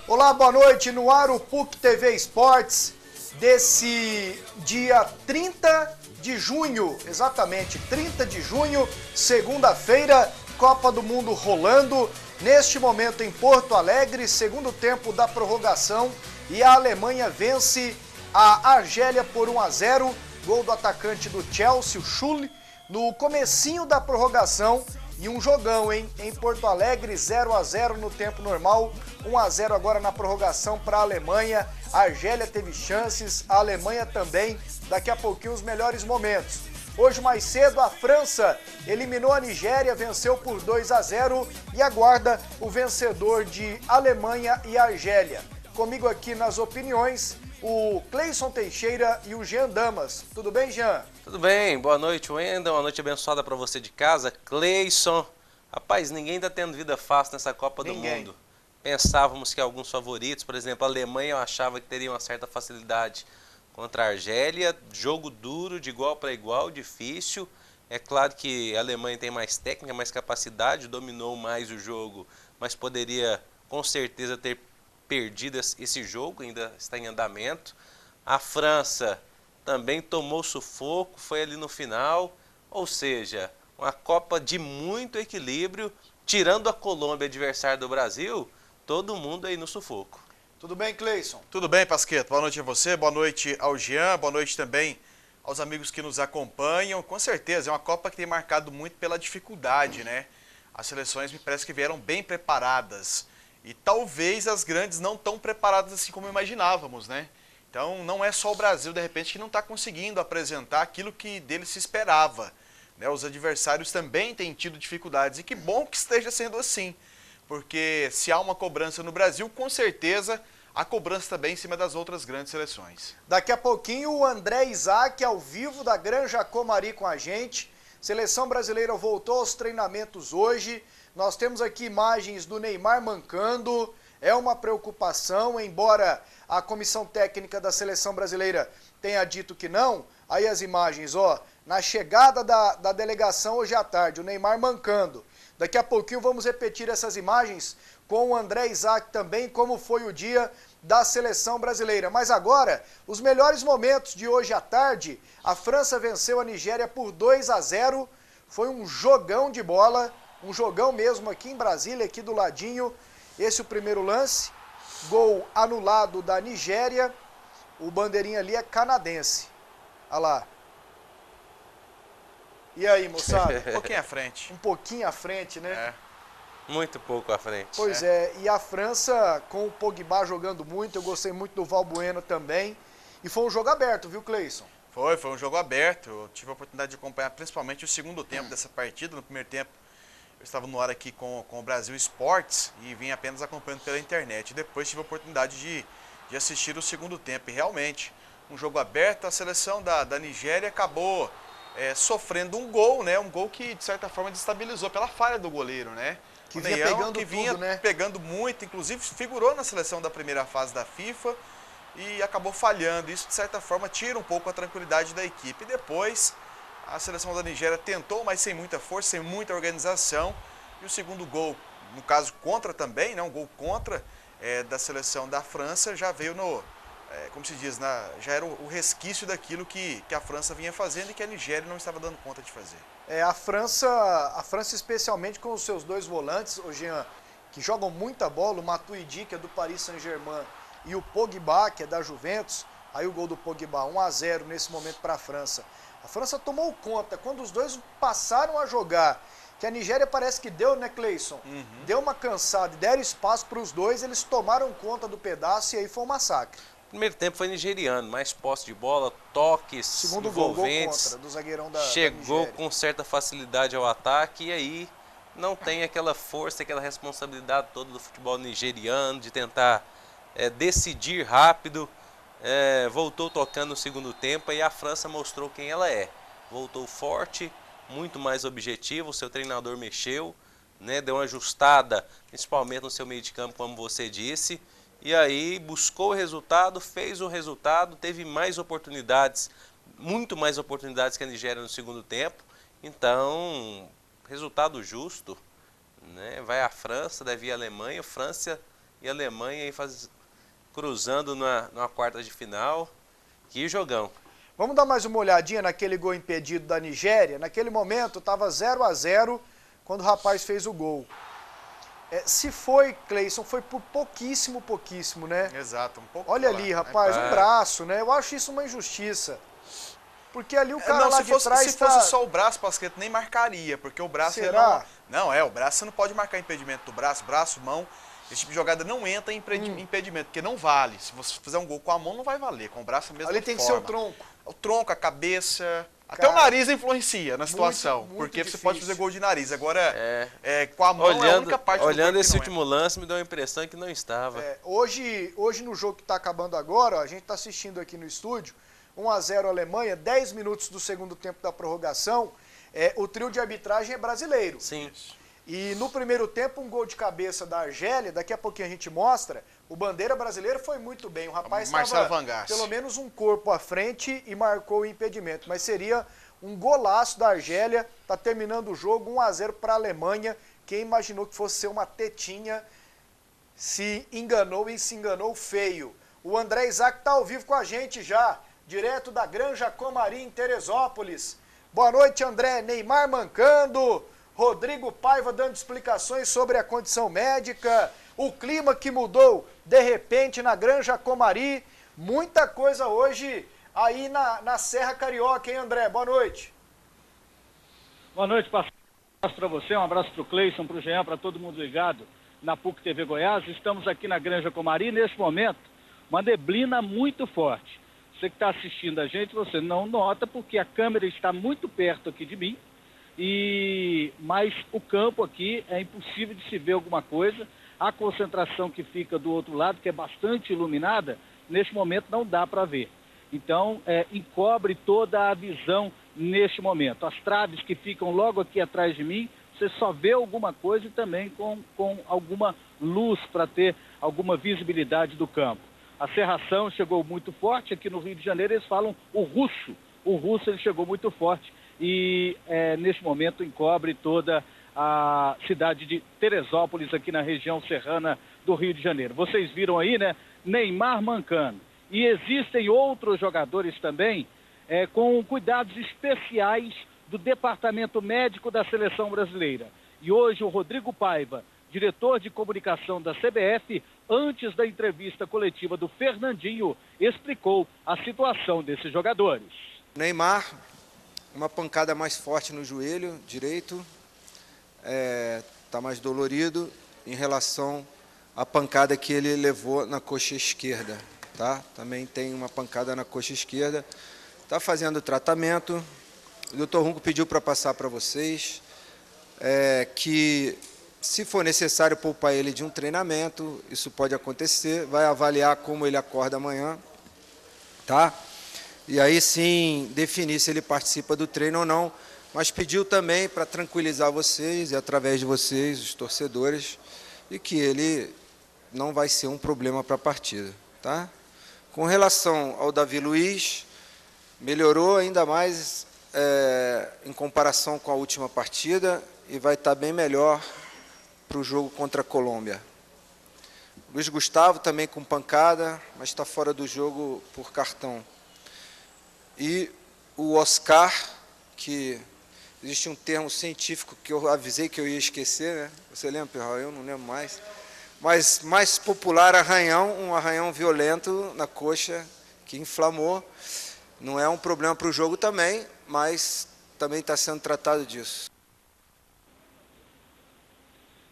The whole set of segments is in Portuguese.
Olá, boa noite, no ar o PUC TV Esportes, desse dia 30 de junho, exatamente, 30 de junho, segunda-feira, Copa do Mundo rolando, neste momento em Porto Alegre, segundo tempo da prorrogação, e a Alemanha vence a Argélia por 1-0, gol do atacante do Chelsea, o Schürrle, no comecinho da prorrogação. E um jogão, hein? Em Porto Alegre, 0-0 no tempo normal, 1-0 agora na prorrogação para a Alemanha. A Argélia teve chances, a Alemanha também. Daqui a pouquinho os melhores momentos. Hoje mais cedo a França eliminou a Nigéria, venceu por 2-0 e aguarda o vencedor de Alemanha e Argélia. Comigo aqui nas opiniões, o Cleison Teixeira e o Jean Damas. Tudo bem, Jean? Tudo bem, boa noite, Wendel, uma noite abençoada para você de casa. Cleison, rapaz, ninguém tá tendo vida fácil nessa Copa do Mundo. Pensávamos que alguns favoritos, por exemplo, a Alemanha, eu achava que teria uma certa facilidade contra a Argélia. Jogo duro, de igual para igual, difícil. É claro que a Alemanha tem mais técnica, mais capacidade, dominou mais o jogo, mas poderia com certeza ter perdido esse jogo, ainda está em andamento. A França também tomou sufoco, foi ali no final, ou seja, uma Copa de muito equilíbrio, tirando a Colômbia, adversário do Brasil, todo mundo aí no sufoco. Tudo bem, Cleison? Tudo bem, Pasqueto? Boa noite a você, boa noite ao Jean, boa noite também aos amigos que nos acompanham. Com certeza, é uma Copa que tem marcado muito pela dificuldade, né? As seleções me parece que vieram bem preparadas e talvez as grandes não tão preparadas assim como imaginávamos, né? Então, não é só o Brasil, de repente, que não está conseguindo apresentar aquilo que dele se esperava, né? Os adversários também têm tido dificuldades, e que bom que esteja sendo assim, porque se há uma cobrança no Brasil, com certeza há cobrança também em cima das outras grandes seleções. Daqui a pouquinho o André Isaac, ao vivo da Granja Comari com a gente. Seleção brasileira voltou aos treinamentos hoje. Nós temos aqui imagens do Neymar mancando. É uma preocupação, embora a comissão técnica da seleção brasileira tenha dito que não. Aí as imagens, ó, na chegada da delegação hoje à tarde, o Neymar mancando. Daqui a pouquinho vamos repetir essas imagens com o André Isaac também, como foi o dia da seleção brasileira. Mas agora, os melhores momentos de hoje à tarde, a França venceu a Nigéria por 2-0. Foi um jogão de bola, um jogão mesmo aqui em Brasília, aqui do ladinho. Esse é o primeiro lance, gol anulado da Nigéria, o bandeirinha ali é canadense, olha lá. E aí, moçada? Um pouquinho à frente. Um pouquinho à frente, né? É. Muito pouco à frente. Pois é, e a França com o Pogba jogando muito, eu gostei muito do Valbuena também, e foi um jogo aberto, viu, Cleison? Foi um jogo aberto, eu tive a oportunidade de acompanhar principalmente o segundo tempo dessa partida. No primeiro tempo eu estava no ar aqui com o Brasil Esportes e vim apenas acompanhando pela internet. Depois tive a oportunidade de assistir o segundo tempo. E realmente, um jogo aberto, a seleção da Nigéria acabou sofrendo um gol, né? Um gol que, de certa forma, destabilizou pela falha do goleiro, né? Que vinha pegando que vinha tudo, né? pegando muito, inclusive figurou na seleção da primeira fase da FIFA e acabou falhando. Isso, de certa forma, tira um pouco a tranquilidade da equipe. E depois, a seleção da Nigéria tentou, mas sem muita força, sem muita organização. E o segundo gol, no caso contra também, né, um gol contra da seleção da França, já veio como se diz, já era o resquício daquilo que a França vinha fazendo e que a Nigéria não estava dando conta de fazer. A França especialmente com os seus dois volantes, o Jean, que jogam muita bola, o Matuidi, que é do Paris Saint-Germain, e o Pogba, que é da Juventus. Aí o gol do Pogba, 1-0 nesse momento para a França. A França tomou conta, quando os dois passaram a jogar, que a Nigéria parece que deu, né, Cleison? Deu uma cansada e deram espaço para os dois, eles tomaram conta do pedaço e aí foi um massacre. O primeiro tempo foi nigeriano, mais posse de bola, toques Segundo envolventes. gol contra, do zagueirão da Chegou Nigéria. com certa facilidade ao ataque e aí não tem aquela força, aquela responsabilidade toda do futebol nigeriano de tentar decidir rápido. Voltou tocando no segundo tempo e a França mostrou quem ela é. Voltou forte, muito mais objetivo, o seu treinador mexeu, né, deu uma ajustada, principalmente no seu meio de campo, como você disse, e aí buscou o resultado, fez o resultado, teve mais oportunidades, muito mais oportunidades que a Nigéria no segundo tempo. Então, resultado justo, né? Vai a França, deve ir a Alemanha, França e a Alemanha aí cruzando numa quarta de final. Que jogão. Vamos dar mais uma olhadinha naquele gol impedido da Nigéria. Naquele momento estava 0-0 quando o rapaz fez o gol. Se foi, Cleison, foi por pouquíssimo, né? Exato, um pouco. Olha ali, rapaz, um braço, né? Eu acho isso uma injustiça. Porque ali o cara lá de trás se fosse só o braço, Pasquetto, nem marcaria, porque o braço... Será? Não, o braço você não pode marcar impedimento do braço, mão, esse tipo de jogada não entra em impedimento, porque não vale. Se você fizer um gol com a mão, não vai valer, com o braço a mesma forma. Ali tem que ser o tronco. O tronco, a cabeça... Até o nariz influencia na situação, muito porque difícil. você pode fazer gol de nariz. Agora, com a mão é a única parte do corpo olhando esse que não último lance, me deu a impressão que não estava. Hoje no jogo que está acabando agora, ó, a gente está assistindo aqui no estúdio, 1-0 Alemanha, 10 minutos do segundo tempo da prorrogação, o trio de arbitragem é brasileiro. Sim. E no primeiro tempo, um gol de cabeça da Argélia, daqui a pouquinho a gente mostra, o bandeira brasileiro foi muito bem. O rapaz estava pelo menos um corpo à frente e marcou o impedimento. Mas seria um golaço da Argélia, tá terminando o jogo 1-0 para a Alemanha. Quem imaginou que fosse ser uma tetinha se enganou e se enganou feio. O André Isaac tá ao vivo com a gente já, direto da Granja Comari em Teresópolis. Boa noite, André. Neymar mancando, Rodrigo Paiva dando explicações sobre a condição médica, o clima que mudou de repente na Granja Comari, muita coisa hoje aí na Serra Carioca, hein, André? Boa noite. Boa noite, um abraço para você, um abraço para o Cleison, para o Jean, para todo mundo ligado na PUC TV Goiás. Estamos aqui na Granja Comari, neste momento, uma neblina muito forte. Você que está assistindo a gente, você não nota porque a câmera está muito perto aqui de mim, mas o campo aqui é impossível de se ver alguma coisa. A concentração que fica do outro lado, que é bastante iluminada, neste momento não dá para ver. Então, encobre toda a visão neste momento. As traves que ficam logo aqui atrás de mim, você só vê alguma coisa e também com alguma luz para ter alguma visibilidade do campo. A serração chegou muito forte aqui no Rio de Janeiro, eles falam o russo. O russo ele chegou muito forte e neste momento encobre toda a cidade de Teresópolis, aqui na região serrana do Rio de Janeiro. Vocês viram aí, né? Neymar mancando. E existem outros jogadores também com cuidados especiais do Departamento Médico da Seleção Brasileira. E hoje o Rodrigo Paiva, diretor de comunicação da CBF, antes da entrevista coletiva do Fernandinho, explicou a situação desses jogadores. Neymar, uma pancada mais forte no joelho direito, está mais dolorido em relação à pancada que ele levou na coxa esquerda, tá? Também tem uma pancada na coxa esquerda, está fazendo tratamento. O doutor Runco pediu para passar para vocês que, se for necessário poupar ele de um treinamento, isso pode acontecer, vai avaliar como ele acorda amanhã, tá? E aí sim definir se ele participa do treino ou não, mas pediu também para tranquilizar vocês e através de vocês, os torcedores, e que ele não vai ser um problema para a partida, tá? Com relação ao Davi Luiz, melhorou ainda mais em comparação com a última partida e vai estar bem melhor para o jogo contra a Colômbia. Luiz Gustavo também com pancada, mas está fora do jogo por cartão. E o Oscar, que existe um termo científico que eu avisei que eu ia esquecer, né? Você lembra, Pirral? Eu não lembro mais. Mas mais popular, um arranhão violento na coxa que inflamou. Não é um problema para o jogo também, mas também está sendo tratado disso.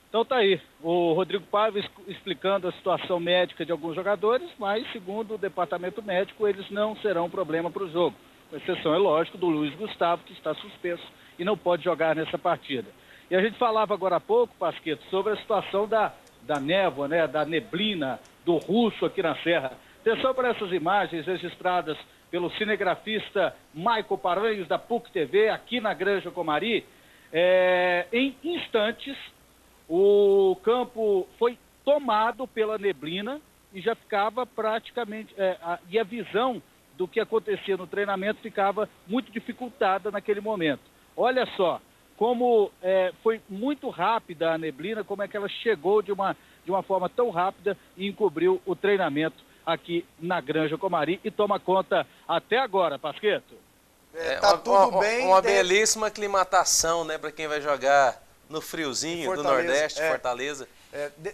Então tá aí, o Rodrigo Paiva explicando a situação médica de alguns jogadores, mas segundo o departamento médico, eles não serão problema para o jogo. Com exceção, é lógico, do Luiz Gustavo, que está suspenso e não pode jogar nessa partida. E a gente falava agora há pouco, Pasquetto, sobre a situação da névoa, né, da neblina, do russo aqui na Serra. Atenção para essas imagens registradas pelo cinegrafista Maico Paranhos, da PUC TV, aqui na Granja Comari. Em instantes, o campo foi tomado pela neblina e já ficava praticamente... e a visão do que acontecia no treinamento ficava muito dificultada naquele momento. Olha só como foi muito rápida a neblina, como é que ela chegou de uma de uma forma tão rápida e encobriu o treinamento aqui na Granja Comari e toma conta até agora, Pasqueto. Tá tudo bem. Uma belíssima aclimatação, né, para quem vai jogar no friozinho do Nordeste, Fortaleza.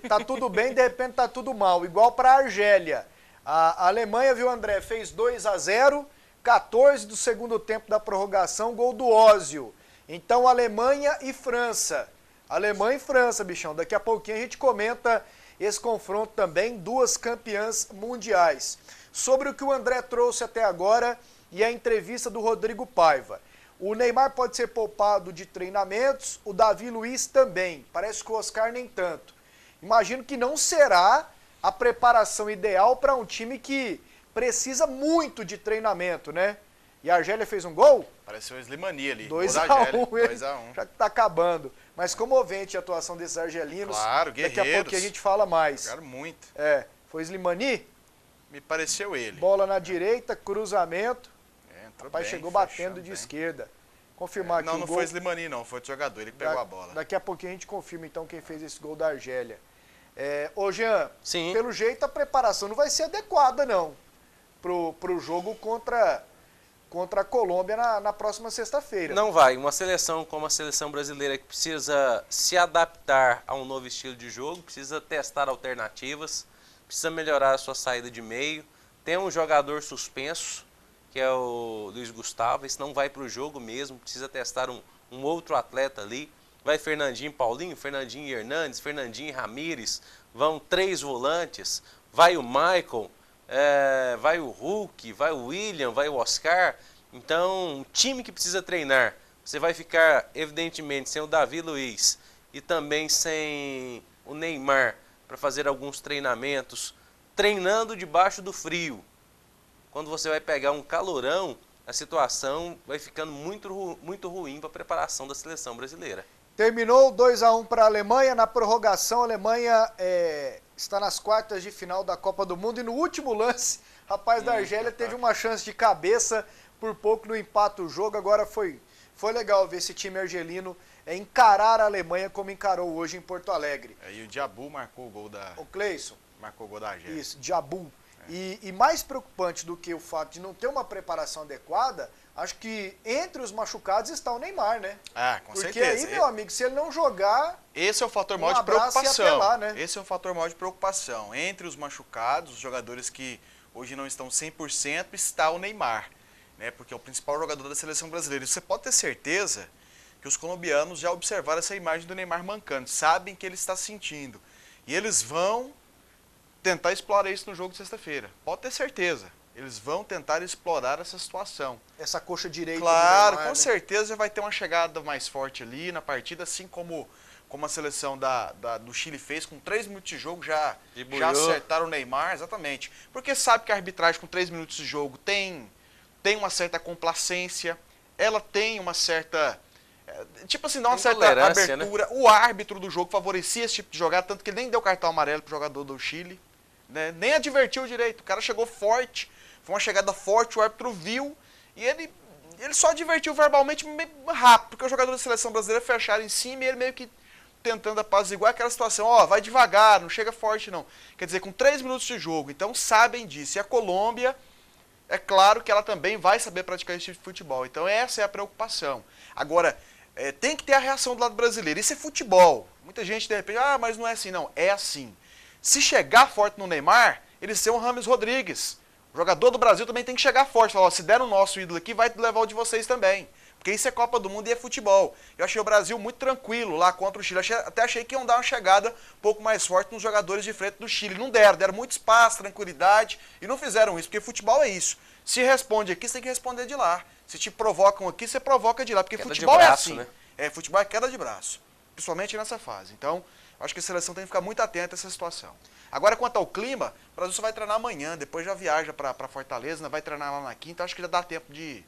Tá tudo bem, de repente tá tudo mal. Igual para a Argélia. A Alemanha, viu, André, fez 2-0, 14 do segundo tempo da prorrogação, gol do Ósio. Então, Alemanha e França. Alemanha e França, bichão. Daqui a pouquinho a gente comenta esse confronto também, duas campeãs mundiais. Sobre o que o André trouxe até agora e a entrevista do Rodrigo Paiva. O Neymar pode ser poupado de treinamentos, o Davi Luiz também. Parece que o Oscar nem tanto. Imagino que não será a preparação ideal para um time que precisa muito de treinamento, né? E a Argélia fez um gol? Pareceu o Slimani ali. 2-1, já que tá acabando. Mas comovente a atuação desses argelinos. Claro, guerreiros. Daqui a pouco a gente fala mais. Jogaram muito. Foi Slimani? Me pareceu ele. Bola na direita, cruzamento. Entrou o rapaz bem, chegou batendo de bem. esquerda. Confirmar aqui o gol. Não foi Slimani não, foi o jogador, ele que pegou a bola. Daqui a pouquinho a gente confirma então quem fez esse gol da Argélia. Ô Jean, Sim. Pelo jeito a preparação não vai ser adequada não pro jogo contra a Colômbia na próxima sexta-feira. Não vai. Uma seleção como a seleção brasileira que precisa se adaptar a um novo estilo de jogo, precisa testar alternativas, precisa melhorar a sua saída de meio. Tem um jogador suspenso, que é o Luiz Gustavo, esse não vai para o jogo mesmo, precisa testar um outro atleta ali. Vai Fernandinho e Paulinho, Fernandinho e Hernandes, Fernandinho e Ramires, vão 3 volantes, vai o Michael, vai o Hulk, vai o William, vai o Oscar. Então, um time que precisa treinar, você vai ficar, evidentemente, sem o Davi Luiz e também sem o Neymar para fazer alguns treinamentos, treinando debaixo do frio. Quando você vai pegar um calorão, a situação vai ficando muito ruim para a preparação da seleção brasileira. Terminou 2-1 para a Alemanha. Na prorrogação, a Alemanha está nas quartas de final da Copa do Mundo. E no último lance, rapaz da Argélia teve uma chance de cabeça, por pouco não empata o jogo. Agora foi legal ver esse time argelino encarar a Alemanha como encarou hoje em Porto Alegre. E o Diabu marcou o gol da... O Cleison. Marcou o gol da Argélia. Isso, Diabu. E mais preocupante do que o fato de não ter uma preparação adequada, acho que entre os machucados está o Neymar, né? Com Porque certeza. Aí, meu amigo, se ele não jogar... Esse é o fator maior de preocupação. Apelar, né? Esse é o fator maior de preocupação. Entre os machucados, os jogadores que hoje não estão 100%, está o Neymar, né? Porque é o principal jogador da seleção brasileira. E você pode ter certeza que os colombianos já observaram essa imagem do Neymar mancando, sabem que ele está sentindo. E eles vão tentar explorar isso no jogo de sexta-feira. Pode ter certeza. Eles vão tentar explorar essa situação. Essa coxa direita. Claro, Neymar, com né? certeza já vai ter uma chegada mais forte ali na partida, assim como a seleção do Chile fez, com 3 minutos de jogo já acertaram o Neymar, exatamente. Porque sabe que a arbitragem com 3 minutos de jogo tem uma certa complacência, ela tem uma certa... Tipo assim, dá uma certa abertura. Né? O árbitro do jogo favorecia esse tipo de jogada, tanto que ele nem deu cartão amarelo pro jogador do Chile, né? Nem advertiu direito. O cara chegou forte, foi uma chegada forte, o árbitro viu e ele só advertiu verbalmente rápido, porque o jogador da seleção brasileira fecharam em cima e ele meio que tentando apaziguar aquela situação. Vai devagar, não chega forte não. Quer dizer, com 3 minutos de jogo, então sabem disso. E a Colômbia, é claro que ela também vai saber praticar esse tipo de futebol. Então essa é a preocupação. Agora, tem que ter a reação do lado brasileiro. Isso é futebol. Muita gente de repente, mas não é assim. Não, é assim. Se chegar forte no Neymar, eles são o Rames Rodrigues. O jogador do Brasil também tem que chegar forte. Falar, se der o nosso ídolo aqui, vai levar o de vocês também. Porque isso é Copa do Mundo e é futebol. Eu achei o Brasil muito tranquilo lá contra o Chile. Até achei que iam dar uma chegada um pouco mais forte nos jogadores de frente do Chile. Não deram muito espaço, tranquilidade e não fizeram isso. Porque futebol é isso. Se responde aqui, você tem que responder de lá. Se te provocam aqui, você provoca de lá. Porque queda futebol braço, é assim. Né? Futebol é queda de braço. Principalmente nessa fase. Então, acho que a seleção tem que ficar muito atenta a essa situação. Agora, quanto ao clima, o Brasil só vai treinar amanhã. Depois já viaja para Fortaleza, né? Vai treinar lá na quinta. Acho que já dá tempo de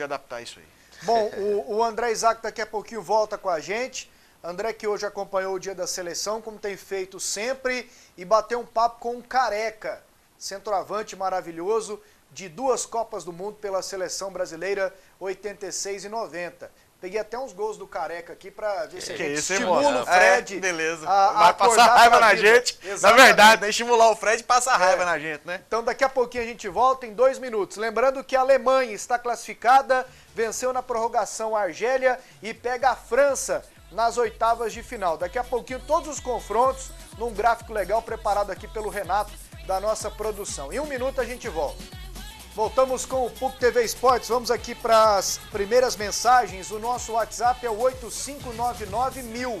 adaptar isso aí. Bom, o André Isaac daqui a pouquinho volta com a gente. André que hoje acompanhou o dia da seleção, como tem feito sempre, e bateu um papo com um Careca, centroavante maravilhoso, de 2 Copas do Mundo pela seleção brasileira, 86 e 90. Peguei até uns gols do Careca aqui pra ver se a gente isso, estimula o Fred. Beleza. a Vai passar acordar raiva pra na vida. gente. Exatamente. Na verdade, né? Estimular o Fred e passar raiva na gente, né? Então daqui a pouquinho a gente volta em 2 minutos. Lembrando que a Alemanha está classificada, venceu na prorrogação a Argélia e pega a França nas oitavas de final. Daqui a pouquinho todos os confrontos num gráfico legal preparado aqui pelo Renato da nossa produção. Em 1 minuto a gente volta. Voltamos com o PUC TV Esportes. Vamos aqui para as primeiras mensagens. O nosso WhatsApp é o 8599-1000.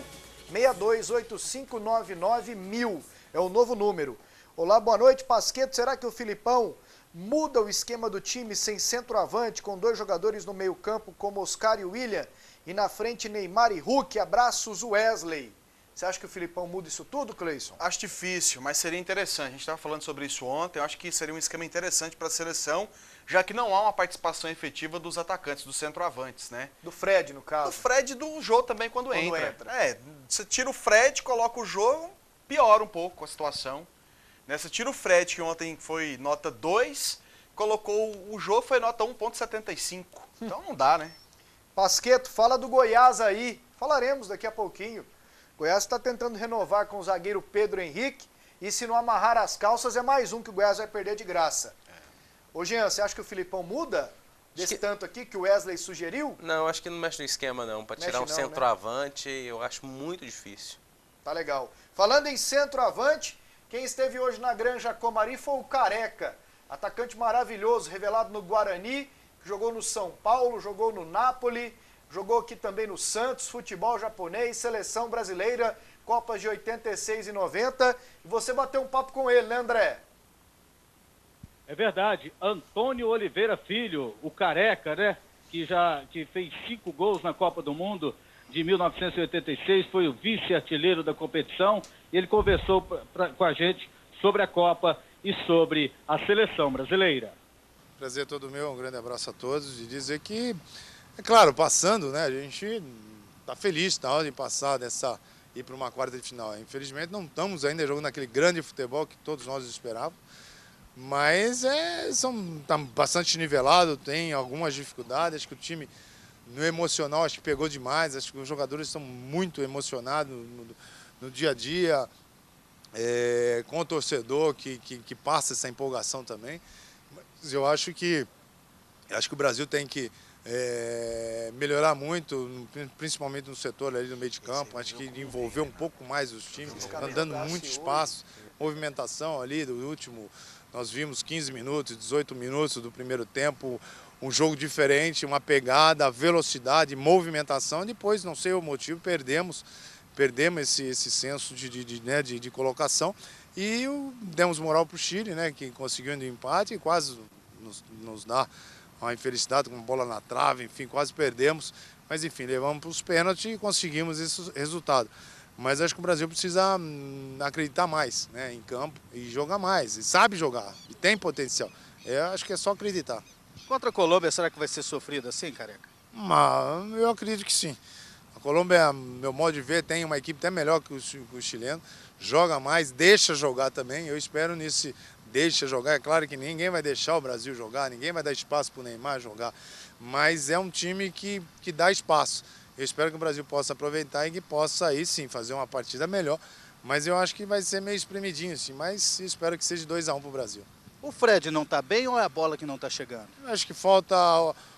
628599-1000. É o novo número. Olá, boa noite, Pasqueto. Será que o Filipão muda o esquema do time sem centroavante, com 2 jogadores no meio-campo, como Oscar e William, e na frente Neymar e Hulk? Abraços, Wesley. Você acha que o Filipão muda isso tudo, Cleison? Acho difícil, mas seria interessante. A gente estava falando sobre isso ontem. Eu acho que seria um esquema interessante para a seleção, já que não há uma participação efetiva dos atacantes, dos centroavantes, né? Do Fred, no caso. Do Fred e do Jô também quando entra. Você tira o Fred, coloca o Jô, piora um pouco a situação. Né? Você tira o Fred, que ontem foi nota 2, colocou o Jô, foi nota 1,75. Então não dá, né? Pasqueto, fala do Goiás aí. Falaremos daqui a pouquinho. Goiás está tentando renovar com o zagueiro Pedro Henrique, e se não amarrar as calças é mais um que o Goiás vai perder de graça. Ô Jean, você acha que o Filipão muda desse tanto aqui que o Wesley sugeriu? Não, acho que não mexe no esquema não. Para tirar um centroavante, eu acho muito difícil. Tá legal. Falando em centroavante, quem esteve hoje na Granja Comari foi o Careca, atacante maravilhoso, revelado no Guarani, jogou no São Paulo, jogou no Napoli, jogou aqui também no Santos, futebol japonês, seleção brasileira, Copas de 86 e 90. E você bateu um papo com ele, né, André? É verdade. Antônio Oliveira Filho, o Careca, né? Que fez 5 gols na Copa do Mundo de 1986, foi o vice-artilheiro da competição. E ele conversou com a gente sobre a Copa e sobre a seleção brasileira. Prazer todo meu, um grande abraço a todos e dizer que, é claro, passando, né, a gente está feliz na hora de passar ir para uma quarta de final. Infelizmente não estamos ainda jogando aquele grande futebol que todos nós esperávamos, mas está bastante nivelado, tem algumas dificuldades, acho que o time no emocional acho que pegou demais, acho que os jogadores estão muito emocionados no dia a dia, com o torcedor que passa essa empolgação também. Mas eu acho que o Brasil tem que melhorar muito, principalmente no setor ali do meio de campo. Acho que envolver um pouco mais os times, está dando muito espaço, movimentação ali do último. Nós vimos 15 minutos, 18 minutos do primeiro tempo, um jogo diferente, uma pegada, velocidade, movimentação. Depois, não sei o motivo, perdemos esse senso de colocação e demos moral para o Chile, né, que conseguiu um empate e quase nos dá uma infelicidade com uma bola na trave, enfim, quase perdemos, mas enfim, levamos para os pênaltis e conseguimos esse resultado. Mas acho que o Brasil precisa acreditar mais, né, em campo e jogar mais, e sabe jogar, e tem potencial. Eu acho que é só acreditar. Contra a Colômbia, será que vai ser sofrido assim, Careca? Mas eu acredito que sim. A Colômbia, meu modo de ver, tem uma equipe até melhor que o chileno, joga mais, deixa jogar também, eu espero nisso. Deixa jogar, é claro que ninguém vai deixar o Brasil jogar, ninguém vai dar espaço para o Neymar jogar, mas é um time que dá espaço. Eu espero que o Brasil possa aproveitar e que possa aí sim fazer uma partida melhor, mas eu acho que vai ser meio espremidinho sim, mas espero que seja 2-1 para o Brasil. O Fred não está bem ou é a bola que não está chegando? Eu acho que falta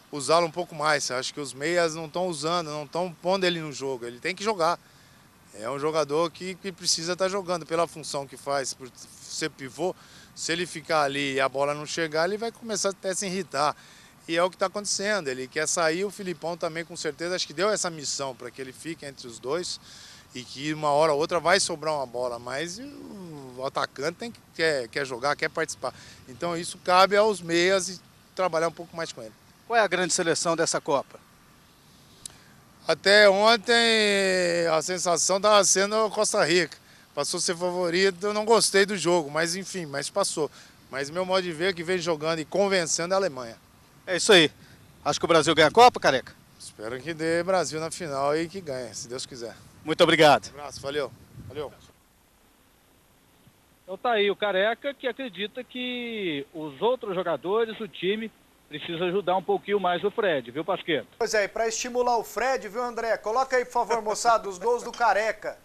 usá-lo um pouco mais, eu acho que os meias não estão usando, não estão pondo ele no jogo, ele tem que jogar. É um jogador que precisa estar jogando pela função que faz, por ser pivô. Se ele ficar ali e a bola não chegar, ele vai começar até a se irritar. E é o que está acontecendo. Ele quer sair, o Filipão também, com certeza, acho que deu essa missão para que ele fique entre os dois e que uma hora ou outra vai sobrar uma bola, mas o atacante quer jogar, quer participar. Então isso cabe aos meias e trabalhar um pouco mais com ele. Qual é a grande seleção dessa Copa? Até ontem a sensação estava sendo Costa Rica. Passou a ser favorito, eu não gostei do jogo, mas enfim, mas passou. Mas meu modo de ver é que vem jogando e convencendo a Alemanha. É isso aí. Acho que o Brasil ganha a Copa, Careca? Espero que dê Brasil na final e que ganhe, se Deus quiser. Muito obrigado. Um abraço, valeu. Valeu. Então tá aí o Careca, que acredita que os outros jogadores, o time, precisa ajudar um pouquinho mais o Fred, viu, Pasqueto? Pois é, e para estimular o Fred, viu, André? Coloca aí, por favor, moçada, os gols do Careca.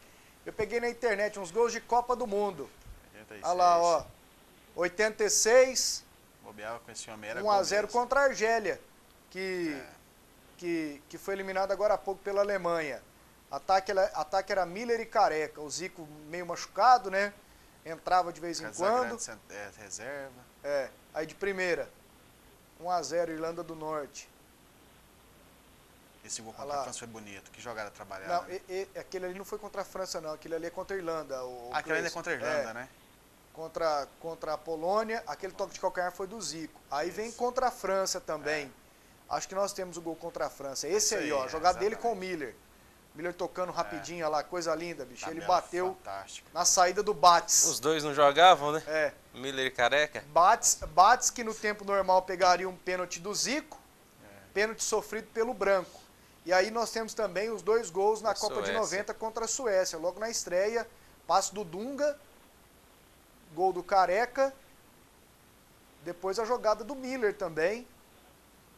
Eu peguei na internet uns gols de Copa do Mundo. 86. Olha lá, ó. 86, Bobeava com esse homem, era 1-0 gol contra a Argélia, que foi eliminado agora há pouco pela Alemanha. Ataque era Miller e Careca. O Zico meio machucado, né? Entrava de vez em quando. Reserva. Aí de primeira, 1-0 Irlanda do Norte. Esse gol contra a França foi bonito. Que jogada trabalhada. Não, aquele ali não foi contra a França, não. Aquele ali é contra a Irlanda. Aquele ali é contra a Irlanda, né? Contra a Polônia, aquele toque de calcanhar foi do Zico. Aí vem contra a França também. Acho que nós temos o gol contra a França. Esse aí, ó, jogada dele com o Miller. Miller tocando rapidinho lá, coisa linda, bicho. Ele bateu na saída do Bates. Os dois não jogavam, né? É. Miller e Careca. Bates que no tempo normal pegaria um pênalti do Zico, pênalti sofrido pelo branco. E aí nós temos também os 2 gols na Copa de 90 contra a Suécia. Logo na estreia, passe do Dunga, gol do Careca, depois a jogada do Miller também.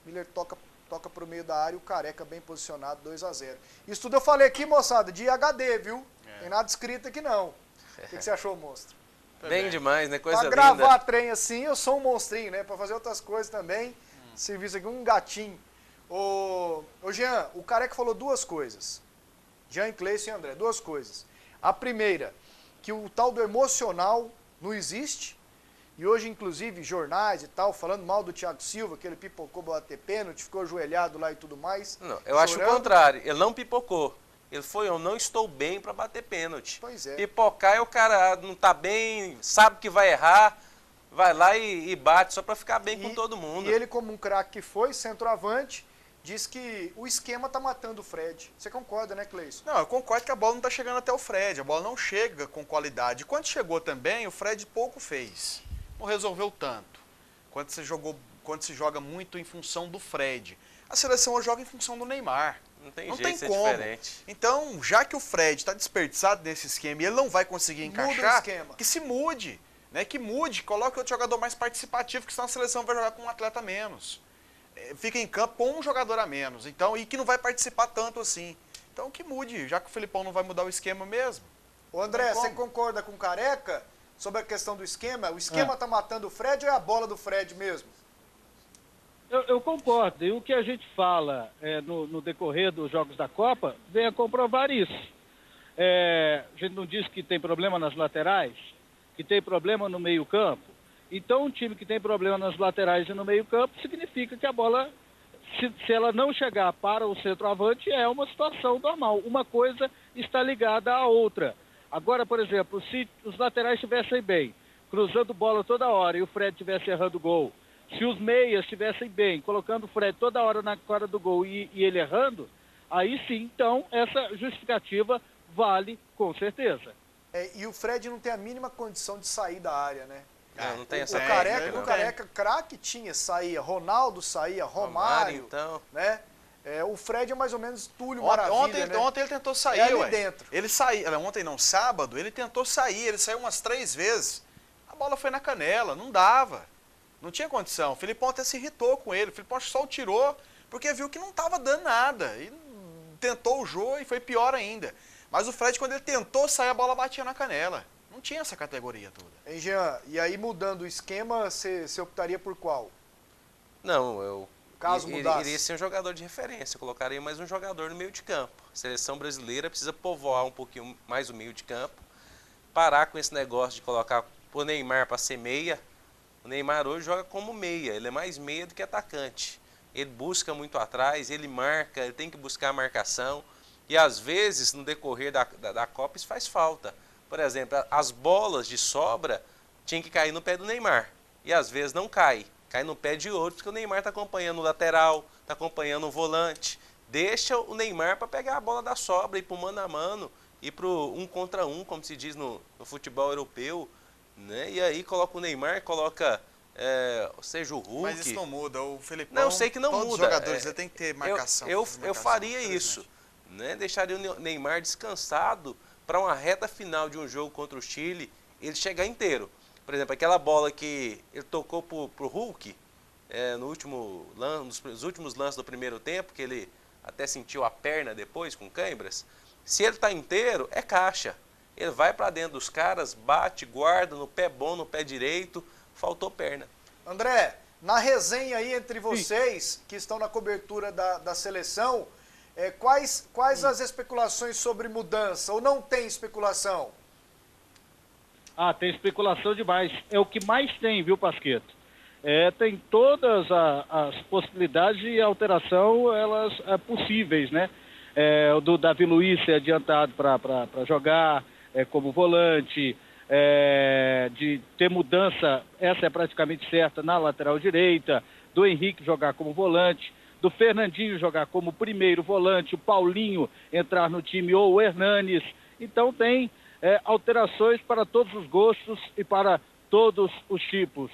Miller toca para o meio da área, o Careca bem posicionado, 2-0. Isso tudo eu falei aqui, moçada, de HD, viu? Tem nada escrito aqui não. O que você achou, monstro? Bem demais, né? Coisa pra linda. gravar trem assim, eu sou um monstrinho, né? Pra fazer outras coisas também, serviço aqui, um gatinho. Ô Jean, o Careca falou 2 coisas. Jean, Cleison e André, 2 coisas. A primeira, que o tal do emocional não existe. E hoje, inclusive, jornais e tal, falando mal do Thiago Silva, que ele pipocou pra bater pênalti, ficou ajoelhado lá e tudo mais. Não, eu acho o contrário. Ele não pipocou. Ele foi, eu não estou bem para bater pênalti. Pois é. Pipocar é o cara não tá bem, sabe que vai errar, vai lá e bate só para ficar bem com todo mundo. E ele, como um craque que foi, centroavante, diz que o esquema tá matando o Fred. Você concorda, né, Cleison? Não, eu concordo que a bola não tá chegando até o Fred. A bola não chega com qualidade. Quando chegou também, o Fred pouco fez. Não resolveu tanto. Quando se joga muito em função do Fred. A seleção joga em função do Neymar. Não tem não jeito tem de ser como. diferente. Então, já que o Fred está desperdiçado nesse esquema e ele não vai conseguir encaixar, que se mude. Né? Que mude, coloque outro jogador mais participativo, que senão a seleção vai jogar com um atleta a menos. Fica em campo com um jogador a menos. Então, e que não vai participar tanto assim. Então que mude, já que o Felipão não vai mudar o esquema mesmo. Ô André, você concorda com o Careca sobre a questão do esquema? O esquema tá matando o Fred ou é a bola do Fred mesmo? Eu concordo. E o que a gente fala no decorrer dos Jogos da Copa vem a comprovar isso. A gente não diz que tem problema nas laterais, que tem problema no meio-campo. Então, um time que tem problema nas laterais e no meio-campo significa que a bola, se ela não chegar para o centroavante, é uma situação normal. Uma coisa está ligada à outra. Agora, por exemplo, se os laterais estivessem bem, cruzando bola toda hora e o Fred estivesse errando gol, se os meias estivessem bem, colocando o Fred toda hora na cara do gol e ele errando, aí sim, então, essa justificativa vale com certeza. E o Fred não tem a mínima condição de sair da área, né? Não tem essa o Careca craque tinha, saía, Ronaldo saía, Romário, então. Né? O Fred é mais ou menos Túlio Maravilha, né? Ontem ele tentou sair, ali dentro. Ele saiu, ontem não, sábado, ele tentou sair, ele saiu umas 3 vezes. A bola foi na canela, não dava. Não tinha condição. O Felipão até se irritou com ele. O Felipão só o tirou porque viu que não estava dando nada. E tentou o jogo e foi pior ainda. Mas o Fred, quando ele tentou sair, a bola batia na canela. Não tinha essa categoria toda. Hein, Jean? E aí, mudando o esquema, você optaria por qual? Não, eu caso mudasse, iria ser um jogador de referência. Eu colocaria mais um jogador no meio de campo. A seleção brasileira precisa povoar um pouquinho mais o meio de campo. Parar com esse negócio de colocar o Neymar para ser meia. O Neymar hoje joga como meia. Ele é mais meia do que atacante. Ele busca muito atrás, ele marca, ele tem que buscar a marcação. E às vezes, no decorrer da Copa, isso faz falta. Por exemplo, as bolas de sobra tinham que cair no pé do Neymar. E às vezes não cai. Cai no pé de outro, porque o Neymar está acompanhando o lateral, está acompanhando o volante. Deixa o Neymar para pegar a bola da sobra, ir para o mano a mano, ir para o 1 contra 1, como se diz no futebol europeu. Né? E aí coloca o Neymar, coloca, seja o Hulk. Mas isso não muda, o Felipão, não, eu sei que não todos muda. Os jogadores ele tem que ter marcação. Eu faria isso. Né? Deixaria o Neymar descansado para uma reta final de um jogo contra o Chile, ele chegar inteiro. Por exemplo, aquela bola que ele tocou pro Hulk, nos últimos lances do primeiro tempo, que ele até sentiu a perna depois com câimbras. Se ele está inteiro, é caixa. Ele vai para dentro dos caras, bate, guarda no pé bom, no pé direito, faltou perna. André, na resenha aí entre vocês, que estão na cobertura da seleção, quais as especulações sobre mudança? Ou não tem especulação? Ah, tem especulação demais. É o que mais tem, viu, Pasqueto? Tem todas as possibilidades de alteração, elas possíveis, né? O do Davi Luiz ser adiantado para jogar como volante, de ter mudança, essa é praticamente certa, na lateral direita, do Henrique jogar como volante, do Fernandinho jogar como primeiro volante, o Paulinho entrar no time ou o Hernanes. Então tem alterações para todos os gostos e para todos os tipos.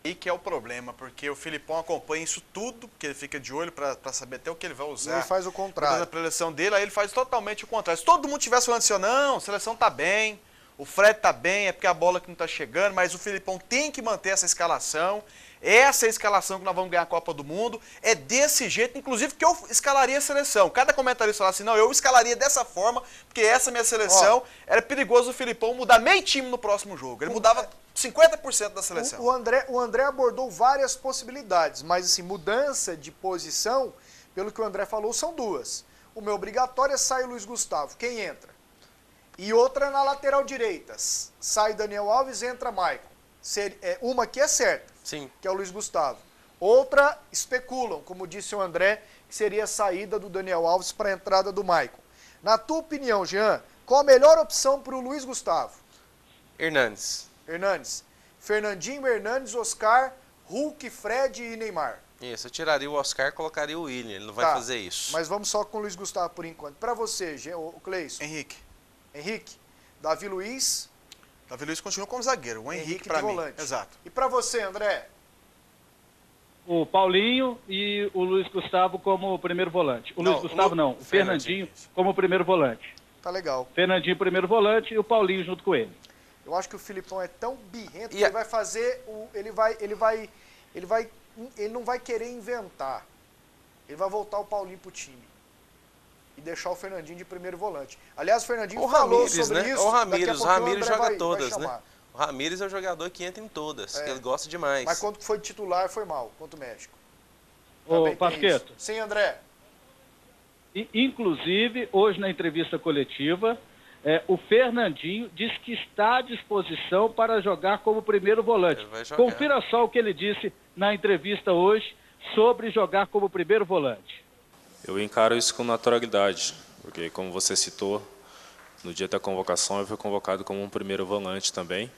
E que é o problema, porque o Filipão acompanha isso tudo, porque ele fica de olho para saber até o que ele vai usar. Ele faz o contrário. Na preleção dele, aí ele faz totalmente o contrário. Se todo mundo tivesse falando assim, não, a seleção tá bem, o Fred tá bem, é porque a bola que não tá chegando, mas o Filipão tem que manter essa escalação. Essa é a escalação que nós vamos ganhar a Copa do Mundo. É desse jeito, inclusive, que eu escalaria a seleção. Cada comentarista fala assim, não, eu escalaria dessa forma, porque essa é a minha seleção. Era perigoso o Filipão mudar meio time no próximo jogo. Ele mudava 50% da seleção. O André abordou várias possibilidades, mas assim, mudança de posição, pelo que o André falou, são duas. Uma é obrigatória, sai o Luiz Gustavo. Quem entra? E outra na lateral direita. Sai Daniel Alves, entra Maicon. Uma que é certa, Sim. Que é o Luiz Gustavo. Outra, especulam, como disse o André, que seria a saída do Daniel Alves para a entrada do Maicon. Na tua opinião, Jean, qual a melhor opção para o Luiz Gustavo? Hernanes. Fernandinho, Hernanes, Oscar, Hulk, Fred e Neymar. Isso, eu tiraria o Oscar e colocaria o William, ele não vai fazer isso. Mas vamos só com o Luiz Gustavo por enquanto. Para você, o Cleison. Henrique. Davi Luiz continua como zagueiro, o Henrique para mim. Volante. Exato. E para você, André? O Paulinho e o Luiz Gustavo como primeiro volante. O Fernandinho como primeiro volante. Tá legal. Fernandinho primeiro volante e o Paulinho junto com ele. Eu acho que o Filipão é tão birrento que ele vai fazer ele não vai querer inventar. Ele vai voltar o Paulinho pro time e deixar o Fernandinho de primeiro volante. Aliás, o Fernandinho falou sobre isso. O Ramires joga todas, né? O Ramires é o jogador que entra em todas, que ele gosta demais. Mas quando foi titular foi mal, contra o México. Ô, Pasqueto. Sim, André. Inclusive, hoje na entrevista coletiva, o Fernandinho diz que está à disposição para jogar como primeiro volante. Confira só o que ele disse na entrevista hoje sobre jogar como primeiro volante. Eu encaro isso com naturalidade, porque como você citou, no dia da convocação eu fui convocado como um primeiro volante também.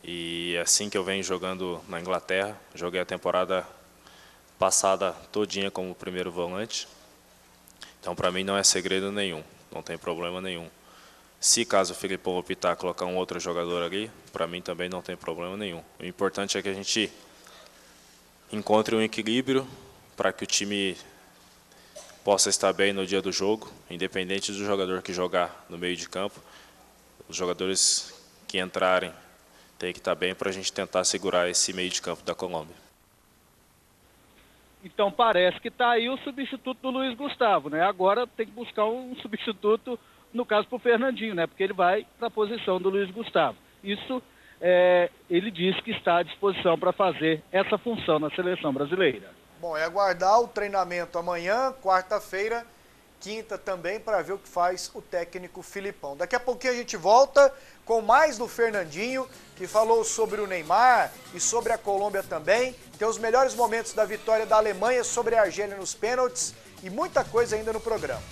E assim que eu venho jogando na Inglaterra, joguei a temporada passada todinha como primeiro volante. Então para mim não é segredo nenhum, não tem problema nenhum. Se caso o Filipão optar colocar um outro jogador ali, para mim também não tem problema nenhum. O importante é que a gente encontre um equilíbrio para que o time possa estar bem no dia do jogo, independente do jogador que jogar no meio de campo. Os jogadores que entrarem têm que estar bem para a gente tentar segurar esse meio de campo da Colômbia. Então parece que está aí o substituto do Luiz Gustavo, né? Agora tem que buscar um substituto, no caso para o Fernandinho, né? Porque ele vai para a posição do Luiz Gustavo. Isso ele disse que está à disposição para fazer essa função na seleção brasileira. Bom, é aguardar o treinamento amanhã, quarta-feira, quinta também, para ver o que faz o técnico Filipão. Daqui a pouquinho a gente volta com mais do Fernandinho, que falou sobre o Neymar e sobre a Colômbia também. Tem os melhores momentos da vitória da Alemanha sobre a Argélia nos pênaltis e muita coisa ainda no programa.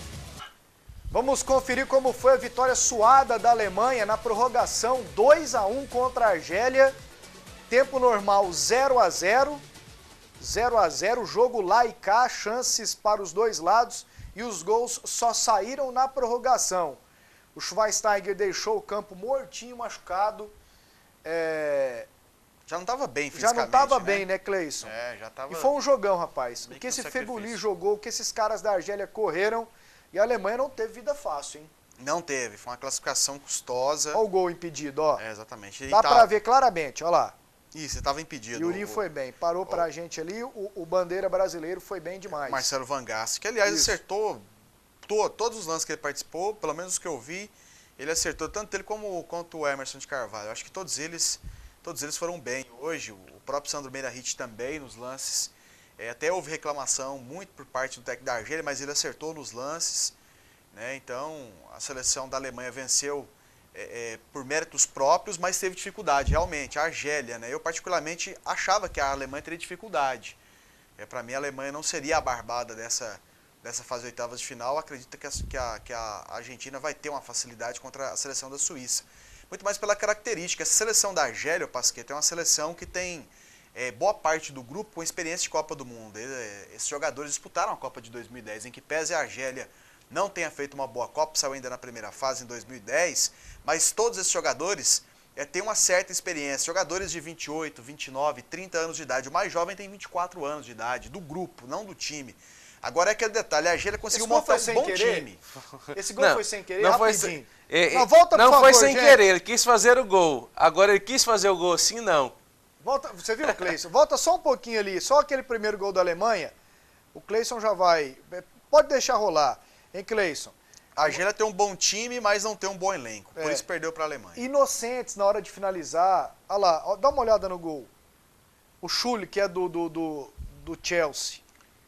Vamos conferir como foi a vitória suada da Alemanha na prorrogação 2-1 contra a Argélia. Tempo normal 0-0. 0-0, jogo lá e cá, chances para os dois lados e os gols só saíram na prorrogação. O Schweinsteiger deixou o campo mortinho, machucado. Já não estava bem fisicamente, já não estava bem, né, Cleison? Já estava. E foi um jogão, rapaz. O que esse Feguli jogou, o que esses caras da Argélia correram, e a Alemanha não teve vida fácil, hein? Não teve, foi uma classificação custosa. Olha o gol impedido, ó. Exatamente. Dá pra ver claramente, ó lá. Isso, estava impedido. Yurinho foi bem, parou pra gente ali, o bandeira brasileiro foi bem demais. Marcelo Van Gassi, que aliás acertou todos os lances que ele participou, pelo menos os que eu vi, ele acertou tanto ele quanto o Emerson de Carvalho. Eu acho que todos eles foram bem. Hoje, o próprio Sandro Meirahit também nos lances. Até houve reclamação muito por parte do técnico da Argélia, mas ele acertou nos lances. Né? Então, a seleção da Alemanha venceu por méritos próprios, mas teve dificuldade, realmente. A Argélia, né? Eu particularmente achava que a Alemanha teria dificuldade. Para mim, a Alemanha não seria a barbada dessa fase de oitavas de final. Acredito que a Argentina vai ter uma facilidade contra a seleção da Suíça. Muito mais pela característica. Essa seleção da Argélia, Pasqueta, é uma seleção que tem boa parte do grupo com experiência de Copa do Mundo. Esses jogadores disputaram a Copa de 2010, em que pese a Argélia não tenha feito uma boa Copa, saiu ainda na primeira fase em 2010, mas todos esses jogadores têm uma certa experiência. Jogadores de 28, 29, 30 anos de idade. O mais jovem tem 24 anos de idade, do grupo, não do time. Agora é aquele detalhe, a Argélia conseguiu montar um bom time. Esse gol foi sem querer, não rapidinho. Não foi sem querer, ele quis fazer o gol. Agora ele quis fazer o gol assim, não. Volta, você viu, Cleison? Volta só um pouquinho ali, só aquele primeiro gol da Alemanha. O Cleison já vai... Pode deixar rolar, hein, Cleison? A Argélia tem um bom time, mas não tem um bom elenco. Por isso perdeu para a Alemanha. Inocentes na hora de finalizar. Olha lá, dá uma olhada no gol. O Schulli, que é do Chelsea.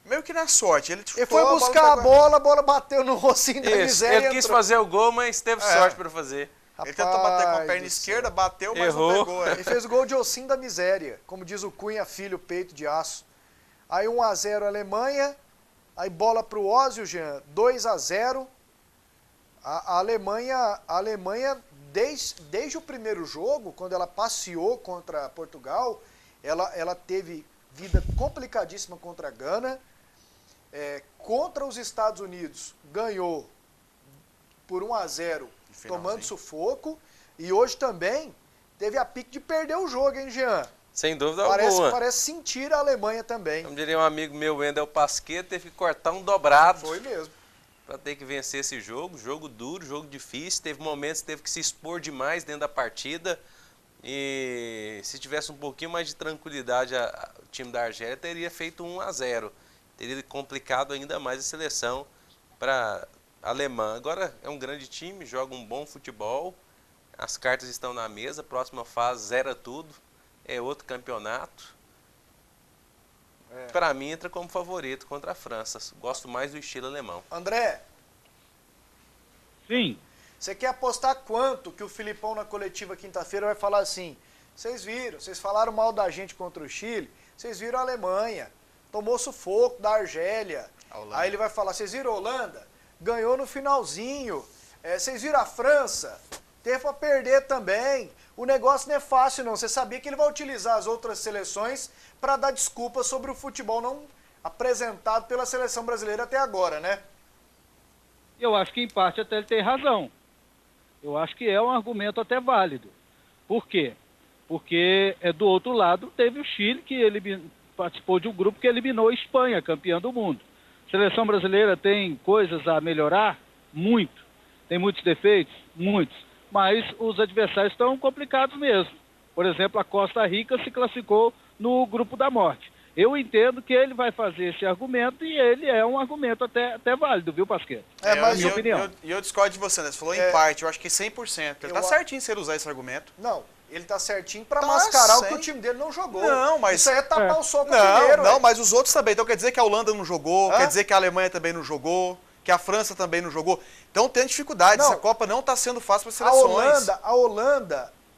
Meio que na sorte. Ele foi buscar a bola bateu no rocinho da miséria. Ele quis fazer o gol, mas teve sorte para fazer. Ele tentou bater com a perna esquerda, bateu, mas errou. Não pegou. Ele fez o gol de ossinho da miséria, como diz o Cunha Filho, peito de aço. Aí 1-0 Alemanha, aí bola pro Ozil, Jean, 2-0. A Alemanha desde o primeiro jogo, quando ela passeou contra Portugal, ela teve vida complicadíssima contra a Gana. Contra os Estados Unidos, ganhou por 1-0, tomando sufoco. E hoje também teve a pique de perder o jogo, hein, Jean? Sem dúvida alguma. Parece sentir a Alemanha também. Como diria um amigo meu, Wendel Pasqueta, teve que cortar um dobrado. Foi mesmo. Para ter que vencer esse jogo. Jogo duro, jogo difícil. Teve momentos que teve que se expor demais dentro da partida. E se tivesse um pouquinho mais de tranquilidade, o time da Argélia teria feito 1-0. Teria complicado ainda mais a seleção para a alemã. Agora é um grande time, joga um bom futebol. As cartas estão na mesa. Próxima fase zera tudo. É outro campeonato. Para mim entra como favorito contra a França. Gosto mais do estilo alemão. André. Sim. Você quer apostar quanto que o Filipão na coletiva quinta-feira vai falar assim? Vocês viram, vocês falaram mal da gente contra o Chile, vocês viram a Alemanha, tomou sufoco da Argélia. Aí ele vai falar, vocês viram a Holanda? Ganhou no finalzinho. Vocês viram a França? Teve para perder também. O negócio não é fácil não. Você sabia que ele vai utilizar as outras seleções para dar desculpas sobre o futebol não apresentado pela seleção brasileira até agora, né? Eu acho que em parte até ele tem razão. Eu acho que é um argumento até válido. Por quê? Porque do outro lado teve o Chile, que participou de um grupo que eliminou a Espanha, campeã do mundo. A seleção brasileira tem coisas a melhorar? Muito. Tem muitos defeitos? Muitos. Mas os adversários estão complicados mesmo. Por exemplo, a Costa Rica se classificou no grupo da morte. Eu entendo que ele vai fazer esse argumento e ele é um argumento até válido, viu, Pasqueta? Mas minha opinião. Eu discordo de você, né? Você falou em parte, eu acho que 100%. Ele tá certinho se ele usar esse argumento. Não, ele tá certinho para mascarar o que o time dele não jogou. Não, mas... Isso aí é tapar o sol com o primeiro. Não, mas os outros também. Então quer dizer que a Holanda não jogou, quer dizer que a Alemanha também não jogou, que a França também não jogou. Então tem dificuldade, essa Copa não tá sendo fácil para as seleções.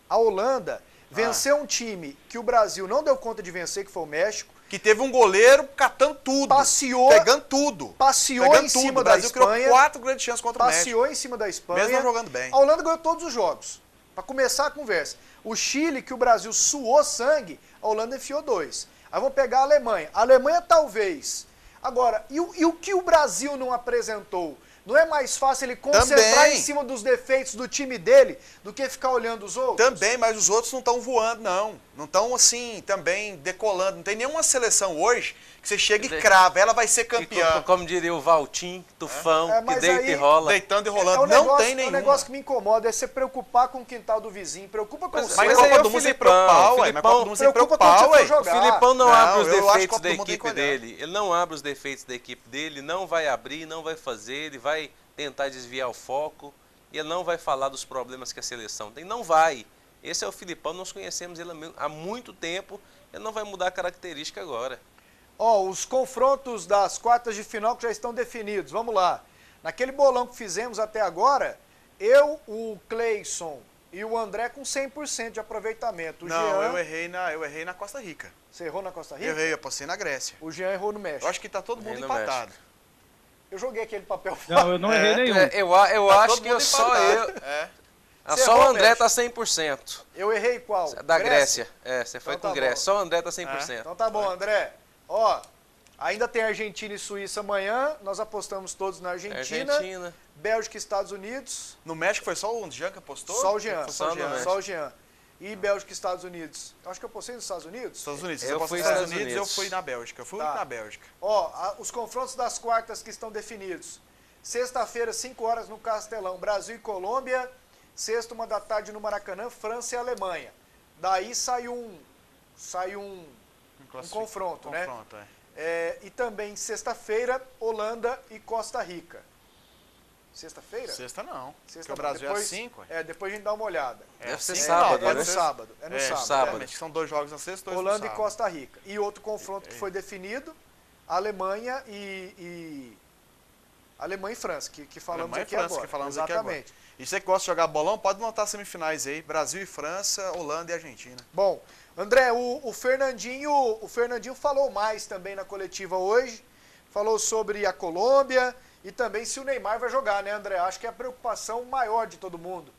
A Holanda venceu um time que o Brasil não deu conta de vencer, que foi o México. Que teve um goleiro catando tudo. Pegando tudo. Passeou em cima da Espanha. Criou 4 grandes chances contra o México. Passeou em cima da Espanha. Mesmo não jogando bem. A Holanda ganhou todos os jogos. Para começar a conversa. O Chile, que o Brasil suou sangue, a Holanda enfiou 2. Aí vamos pegar a Alemanha. A Alemanha talvez. Agora, e o que o Brasil não apresentou? Não é mais fácil ele concentrar em cima dos defeitos do time dele do que ficar olhando os outros? Também, mas os outros não estão voando, não. Não estão, assim, também decolando. Não tem nenhuma seleção hoje que você chega e crava, ela vai ser campeã. Como diria o Valtim, Tufão, que deita aí, e rola. Deitando e rolando, não tem nenhuma. É um negócio que me incomoda, é você preocupar com o quintal do vizinho, preocupa com o seu. Mas Copa do Mundo sem preocupar, ué. Mas Copa do Mundo sem preocupar, ué. O Filipão não abre os defeitos da equipe dele. Ele não abre os defeitos da equipe dele, não vai abrir, não vai fazer, ele vai tentar desviar o foco e ele não vai falar dos problemas que a seleção tem. Não vai. Esse é o Filipão, nós conhecemos ele há muito tempo, ele não vai mudar a característica agora. Os confrontos das quartas de final que já estão definidos, vamos lá. Naquele bolão que fizemos até agora, eu, o Cleison e o André com 100% de aproveitamento. Eu errei na Costa Rica. Você errou na Costa Rica? Eu errei, eu passei na Grécia. O Jean errou no México. Eu acho que tá todo mundo empatado. Eu joguei aquele papel fora. Não, eu não errei nenhum. Eu acho que só eu... Só o André tá 100%. Eu errei qual? Da Grécia. Você foi com Grécia. Só o André tá 100%. Então tá bom, André. Ainda tem Argentina e Suíça amanhã. Nós apostamos todos na Argentina. Bélgica e Estados Unidos. No México foi só o Jean que apostou? Só o Jean. Só o Jean. E Bélgica e Estados Unidos. Eu acho que eu apostei nos Estados Unidos. Estados Unidos. Eu fui nos Estados Unidos e eu fui na Bélgica. Eu fui na Bélgica. Os confrontos das quartas que estão definidos. Sexta-feira, 5 horas no Castelão, Brasil e Colômbia. Sexta, 1 da tarde no Maracanã, França e Alemanha. Daí sai um confronto, né? E também sexta-feira, Holanda e Costa Rica. Sexta-feira? Sexta não. Porque o Brasil é às 5. Depois a gente dá uma olhada. Deve ser sábado, É no sábado. É no sábado. São 2 jogos na sexta, 2 no Holanda sábado. e Costa Rica. E outro confronto que foi definido, Alemanha Alemanha e França, que falamos aqui agora. Exatamente. E você que gosta de jogar bolão, pode montar semifinais aí. Brasil e França, Holanda e Argentina. Bom, André, o Fernandinho falou mais também na coletiva hoje. Falou sobre a Colômbia e também se o Neymar vai jogar, né, André? Acho que é a preocupação maior de todo mundo.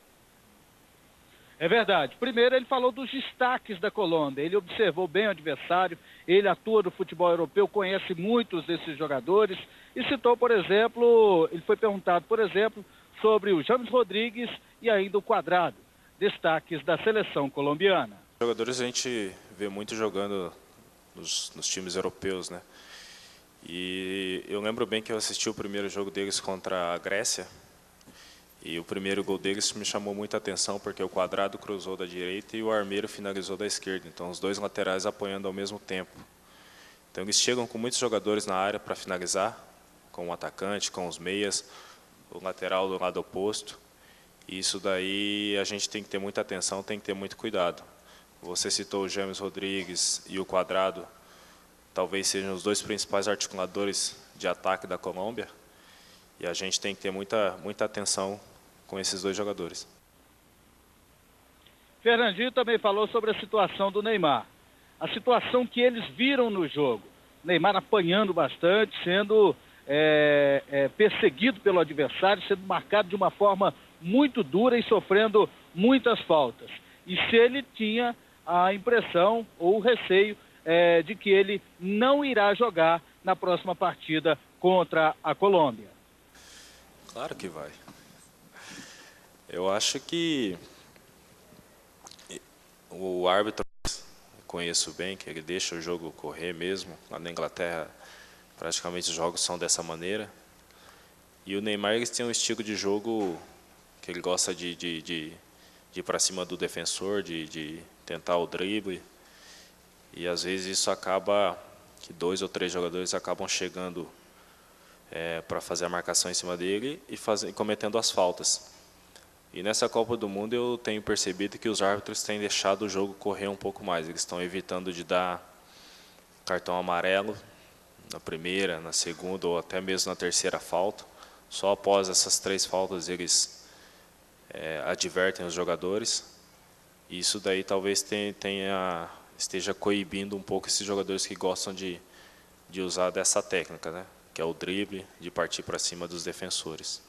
É verdade. Primeiro, ele falou dos destaques da Colômbia. Ele observou bem o adversário, ele atua no futebol europeu, conhece muitos desses jogadores e citou, por exemplo, ele foi perguntado, por exemplo, sobre o James Rodrigues e ainda o Quadrado, destaques da seleção colombiana. Jogadores a gente vê muito jogando nos times europeus, né? E eu lembro bem que eu assisti o primeiro jogo deles contra a Grécia. E o primeiro gol deles me chamou muita atenção porque o Quadrado cruzou da direita e o Armeiro finalizou da esquerda. Então os dois laterais apoiando ao mesmo tempo. Então eles chegam com muitos jogadores na área para finalizar, com o atacante, com os meias, o lateral do lado oposto. E isso daí a gente tem que ter muita atenção, tem que ter muito cuidado. Você citou o James Rodrigues e o Quadrado, talvez sejam os dois principais articuladores de ataque da Colômbia. E a gente tem que ter muita atenção com esses dois jogadores. Fernandinho também falou sobre a situação do Neymar. A situação que eles viram no jogo. Neymar apanhando bastante, sendo perseguido pelo adversário, sendo marcado de uma forma muito dura e sofrendo muitas faltas. E se ele tinha a impressão ou o receio de que ele não irá jogar na próxima partida contra a Colômbia. Claro que vai. Eu acho que o árbitro, conheço bem, que ele deixa o jogo correr mesmo. Lá na Inglaterra, praticamente os jogos são dessa maneira. E o Neymar, eles têm um estilo de jogo que ele gosta de ir para cima do defensor, de tentar o drible. E às vezes isso acaba que 2 ou 3 jogadores acabam chegando para fazer a marcação em cima dele e cometendo as faltas. E nessa Copa do Mundo eu tenho percebido que os árbitros têm deixado o jogo correr um pouco mais. Eles estão evitando de dar cartão amarelo na primeira, na segunda ou até mesmo na terceira falta. Só após essas 3 faltas eles advertem os jogadores. E isso daí talvez esteja coibindo um pouco esses jogadores que gostam de usar dessa técnica, né? Que é o drible, de partir para cima dos defensores.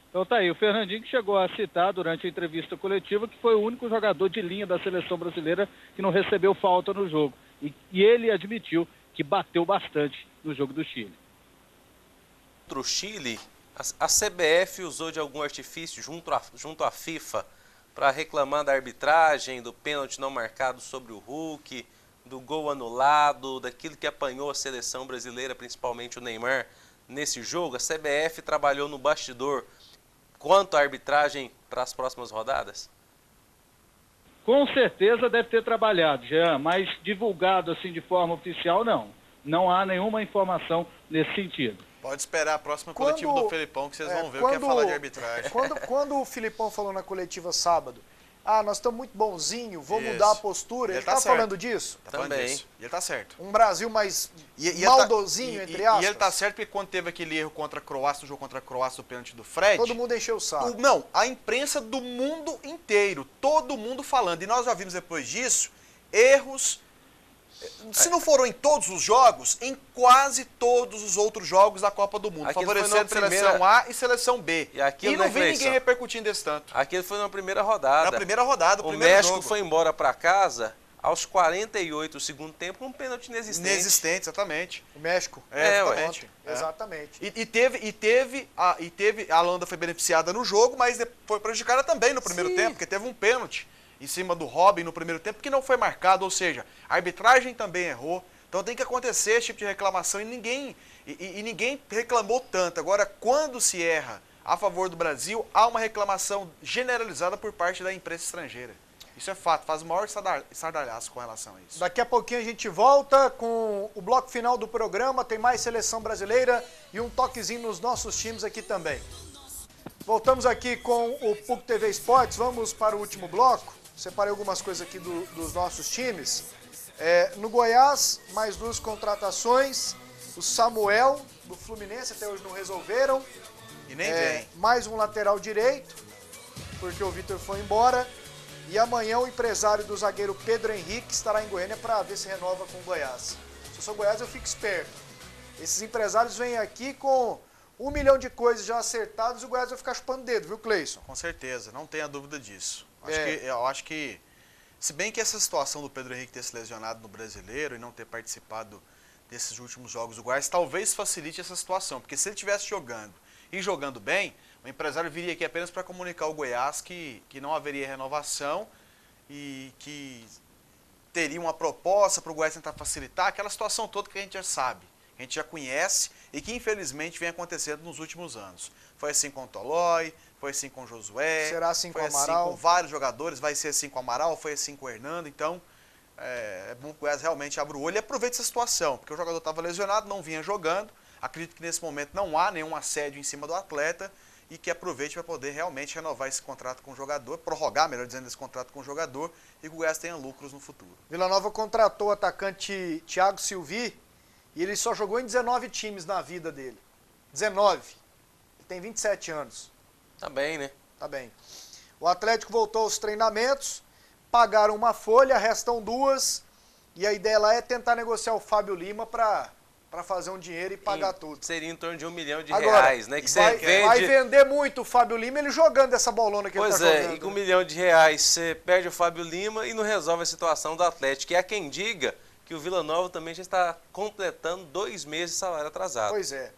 Então tá aí, o Fernandinho que chegou a citar durante a entrevista coletiva que foi o único jogador de linha da seleção brasileira que não recebeu falta no jogo. E ele admitiu que bateu bastante no jogo do Chile. contra o Chile, a CBF usou de algum artifício junto à FIFA para reclamar da arbitragem, do pênalti não marcado sobre o Hulk, do gol anulado, daquilo que apanhou a seleção brasileira, principalmente o Neymar, nesse jogo. A CBF trabalhou no bastidor quanto à arbitragem para as próximas rodadas? Com certeza deve ter trabalhado, Jean, mas divulgado assim de forma oficial, não. Não há nenhuma informação nesse sentido. Pode esperar a próxima coletiva do Felipão, que vocês vão ver o que é falar de arbitragem. Quando o Filipão falou na coletiva sábado, nós estamos muito bonzinho, vou Isso. mudar a postura, ele está falando disso? Tá falando Também. disso. E ele tá certo. Um Brasil mais ele maldozinho, entre aspas? E ele tá certo porque quando teve aquele erro contra a Croácia, no jogo contra a Croácia, o pênalti do Fred... Todo mundo encheu o saco. Não, a imprensa do mundo inteiro, todo mundo falando. E nós já vimos depois disso erros, se não foram em todos os jogos, em quase todos os outros jogos da Copa do Mundo. Favorecendo seleção A e seleção B. E não vi ninguém repercutindo esse tanto. Aquilo foi na primeira rodada. Na primeira rodada, o primeiro México jogo. foi embora para casa aos 48 do segundo tempo com um pênalti inexistente. Inexistente, exatamente. O México? Exatamente. Exatamente. E teve, a Holanda foi beneficiada no jogo, mas foi prejudicada também no primeiro tempo, porque teve um pênalti em cima do Robin no primeiro tempo, que não foi marcado, ou seja, a arbitragem também errou. Então tem que acontecer esse tipo de reclamação e ninguém reclamou tanto. Agora, quando se erra a favor do Brasil, há uma reclamação generalizada por parte da imprensa estrangeira. Isso é fato, faz o maior estardalhaço com relação a isso. Daqui a pouquinho a gente volta com o bloco final do programa, tem mais seleção brasileira e um toquezinho nos nossos times aqui também. Voltamos aqui com o PUC TV Esportes, vamos para o último bloco. Separei algumas coisas aqui dos nossos times. No Goiás, mais 2 contratações. O Samuel, do Fluminense, até hoje não resolveram. E nem vem. Mais um lateral direito, porque o Vitor foi embora. E amanhã o empresário do zagueiro Pedro Henrique estará em Goiânia para ver se renova com o Goiás. Se eu sou Goiás, eu fico esperto. Esses empresários vêm aqui com 1 milhão de coisas já acertadas e o Goiás vai ficar chupando dedo, viu, Cleison? Com certeza, não tenha dúvida disso. Eu acho que, se bem que essa situação do Pedro Henrique ter se lesionado no Brasileiro e não ter participado desses últimos jogos do Goiás, talvez facilite essa situação, porque se ele estivesse jogando e jogando bem, o empresário viria aqui apenas para comunicar ao Goiás que não haveria renovação e que teria uma proposta para o Goiás tentar facilitar aquela situação toda que a gente já sabe, que a gente já conhece e que infelizmente vem acontecendo nos últimos anos. Foi assim com o Tolói, foi assim com o Josué, será assim com o Amaral? Foi assim com vários jogadores, vai ser assim com o Amaral, foi assim com o Hernando, então é bom que o Goiás realmente abra o olho e aproveite essa situação, porque o jogador estava lesionado, não vinha jogando, acredito que nesse momento não há nenhum assédio em cima do atleta e que aproveite para poder realmente renovar esse contrato com o jogador, prorrogar, melhor dizendo, esse contrato com o jogador e que o Goiás tenha lucros no futuro. Vila Nova contratou o atacante Thiago Silvi e ele só jogou em 19 times na vida dele. 19. Ele tem 27 anos. Tá bem, né? Tá bem. O Atlético voltou aos treinamentos, pagaram uma folha, restam 2 e a ideia lá é tentar negociar o Fábio Lima para fazer um dinheiro e pagar tudo. Seria em torno de R$1 milhão, Agora, né? Que vai vender muito o Fábio Lima ele jogando essa bolona que ele tá jogando. Pois é, e com R$1 milhão você perde o Fábio Lima e não resolve a situação do Atlético. E há quem diga que o Vila Nova também já está completando 2 meses de salário atrasado. Pois é.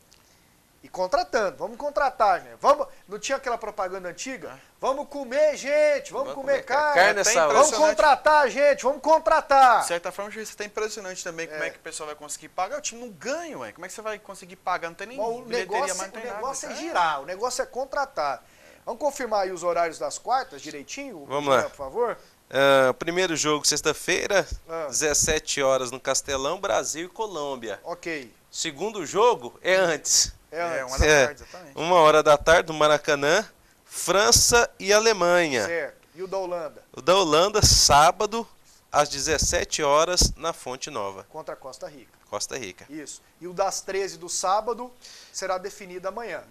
E contratando, vamos contratar, né? Não tinha aquela propaganda antiga? Vamos comer, gente, vamos comer carne. Vamos contratar, gente, vamos contratar. De certa forma, isso é impressionante também, como é que o pessoal vai conseguir pagar. O time não ganha, ué. Como é que você vai conseguir pagar? Não tem nem bilheteria, mais não tem nada. O negócio é girar, o negócio é contratar. Vamos confirmar aí os horários das quartas direitinho? Vamos lá. Por favor. Primeiro jogo, sexta-feira, 17 horas no Castelão, Brasil e Colômbia. Ok. Segundo jogo é antes. É 1 da tarde, exatamente. 1h da tarde, no Maracanã, França e Alemanha. Certo. E o da Holanda? O da Holanda, sábado, às 17 horas, na Fonte Nova. Contra a Costa Rica. Costa Rica. Isso. E o das 13 do sábado será definido amanhã.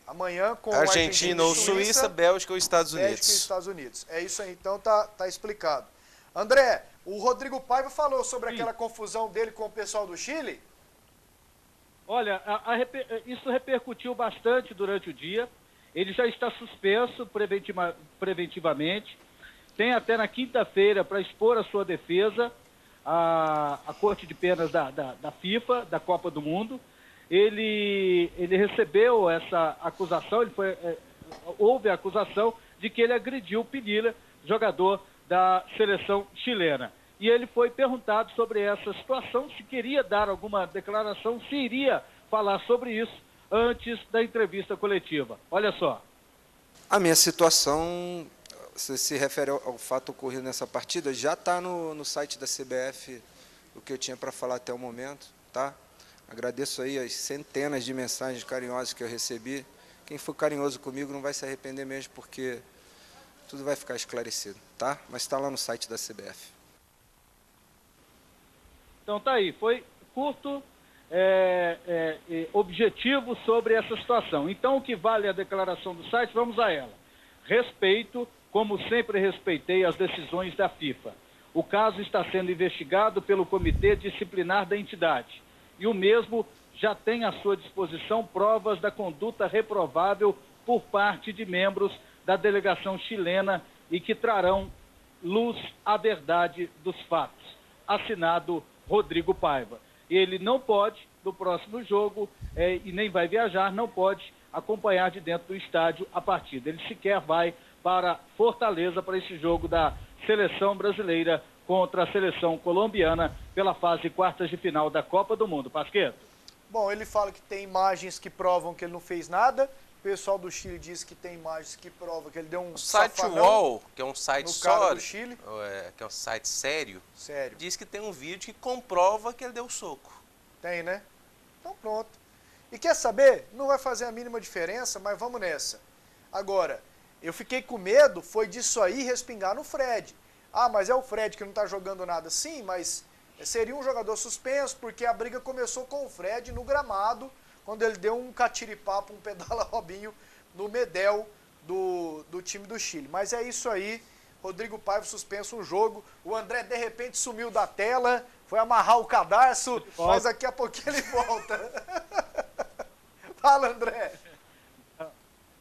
Amanhã com Argentina ou Suíça, Bélgica ou Estados Unidos. Bélgica e Estados Unidos. É isso aí, então tá explicado. André, o Rodrigo Paiva falou sobre aquela confusão dele com o pessoal do Chile? Olha, isso repercutiu bastante durante o dia. Ele já está suspenso preventivamente. Tem até na quinta-feira para expor a sua defesa à Corte de Penas da FIFA, da Copa do Mundo. ele recebeu essa acusação, houve a acusação de que ele agrediu o Pinilla, jogador da seleção chilena. E ele foi perguntado sobre essa situação, se queria dar alguma declaração, se iria falar sobre isso antes da entrevista coletiva. Olha só. A minha situação, se se refere ao fato ocorrido nessa partida, já está no site da CBF o que eu tinha para falar até o momento, tá? Agradeço aí as centenas de mensagens carinhosas que eu recebi. Quem for carinhoso comigo não vai se arrepender mesmo, porque tudo vai ficar esclarecido, tá? Mas está lá no site da CBF. Então tá aí, foi curto, objetivo sobre essa situação. Então o que vale a declaração do site, vamos a ela. Respeito, como sempre respeitei as decisões da FIFA. O caso está sendo investigado pelo Comitê Disciplinar da entidade. E o mesmo já tem à sua disposição provas da conduta reprovável por parte de membros da delegação chilena e que trarão luz à verdade dos fatos. Assinado Rodrigo Paiva. Ele não pode, no próximo jogo, e nem vai viajar, não pode acompanhar de dentro do estádio a partida. Ele sequer vai para Fortaleza para esse jogo da seleção brasileira contra a seleção colombiana pela fase quartas de final da Copa do Mundo. Pasqueto. Bom, ele fala que tem imagens que provam que ele não fez nada. O pessoal do Chile diz que tem imagens que provam que ele deu um site UOL, que é um site no só, cara do Chile. Que é um site sério, Sério. diz que tem um vídeo que comprova que ele deu soco. Tem, né? Então pronto. E quer saber? Não vai fazer a mínima diferença, mas vamos nessa. Agora, eu fiquei com medo, foi disso aí respingar no Fred. Ah, mas é o Fred que não tá jogando nada. Sim, mas seria um jogador suspenso, porque a briga começou com o Fred no gramado, quando ele deu um catiripapo, um pedala Robinho no Medel do time do Chile. Mas é isso aí, Rodrigo Paiva suspenso um jogo, o André de repente sumiu da tela, foi amarrar o cadarço, mas daqui a pouquinho ele volta. Fala, André.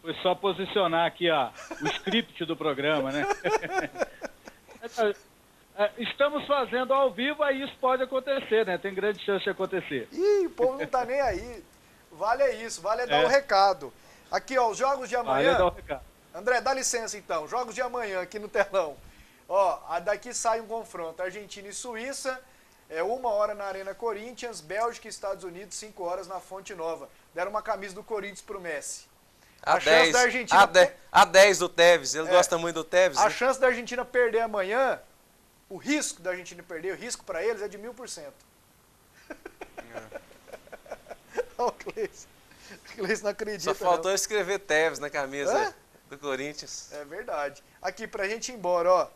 Foi só posicionar aqui o script do programa, né? Estamos fazendo ao vivo, aí isso pode acontecer, né? Tem grande chance de acontecer. Ih, o povo não tá nem aí. Vale é isso, vale é dar o recado. Aqui, ó, os jogos de amanhã. Vale dar o recado. André, dá licença então. Jogos de amanhã aqui no telão. Ó, daqui sai um confronto. Argentina e Suíça. 1h na Arena Corinthians. Bélgica e Estados Unidos, 5 horas na Fonte Nova. Deram uma camisa do Corinthians pro Messi. A chance da Argentina... A 10 do Tevez. Ele gosta muito do Tevez. A chance da Argentina perder amanhã, o risco da Argentina perder, o risco para eles é de 1000%. Olha o Cleiton. O Cleiton não acredita. Só faltou escrever Tevez na camisa do Corinthians. É verdade. Aqui, pra gente ir embora, ó.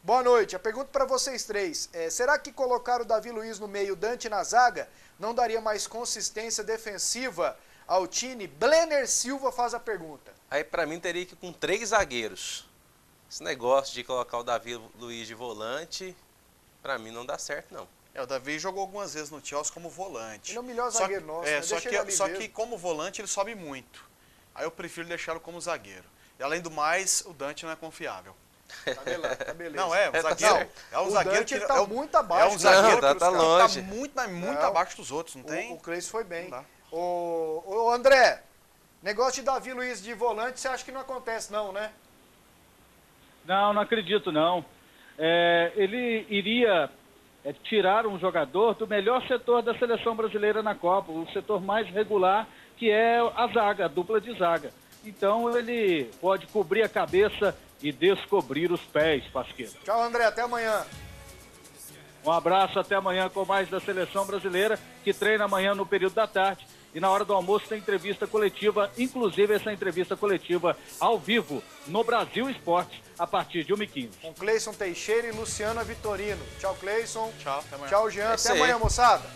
Boa noite. A pergunta para vocês três. Será que colocar o Davi Luiz no meio, Dante na zaga, não daria mais consistência defensiva ao time? Blenner Silva faz a pergunta. Aí pra mim teria que ir com 3 zagueiros. Esse negócio de colocar o Davi Luiz de volante, pra mim não dá certo, não. O Davi jogou algumas vezes no Chelsea como volante. Ele é o melhor zagueiro nosso, né? Só que como volante ele sobe muito. Aí eu prefiro deixá-lo como zagueiro. E além do mais, o Dante não é confiável. Tá beleza. Não, um zagueiro. É um zagueiro que tá muito abaixo. É um zagueiro que tá longe. Tá muito abaixo dos outros, não tem? O Cleiton foi bem. Ô André, negócio de Davi Luiz de volante, você acha que não acontece não, né? Não acredito não. Ele iria tirar um jogador do melhor setor da seleção brasileira na Copa, o setor mais regular, que é a zaga, a dupla de zaga. Então ele pode cobrir a cabeça e descobrir os pés, Pasqueto. Tchau, André, até amanhã. Um abraço, até amanhã com mais da seleção brasileira, que treina amanhã no período da tarde. E na hora do almoço tem entrevista coletiva, inclusive essa entrevista coletiva ao vivo no Brasil Esporte, a partir de 1h15. Com Cleison Teixeira e Luciana Vitorino. Tchau, Cleison. Tchau, até amanhã. Tchau, Jean. Até amanhã, moçada.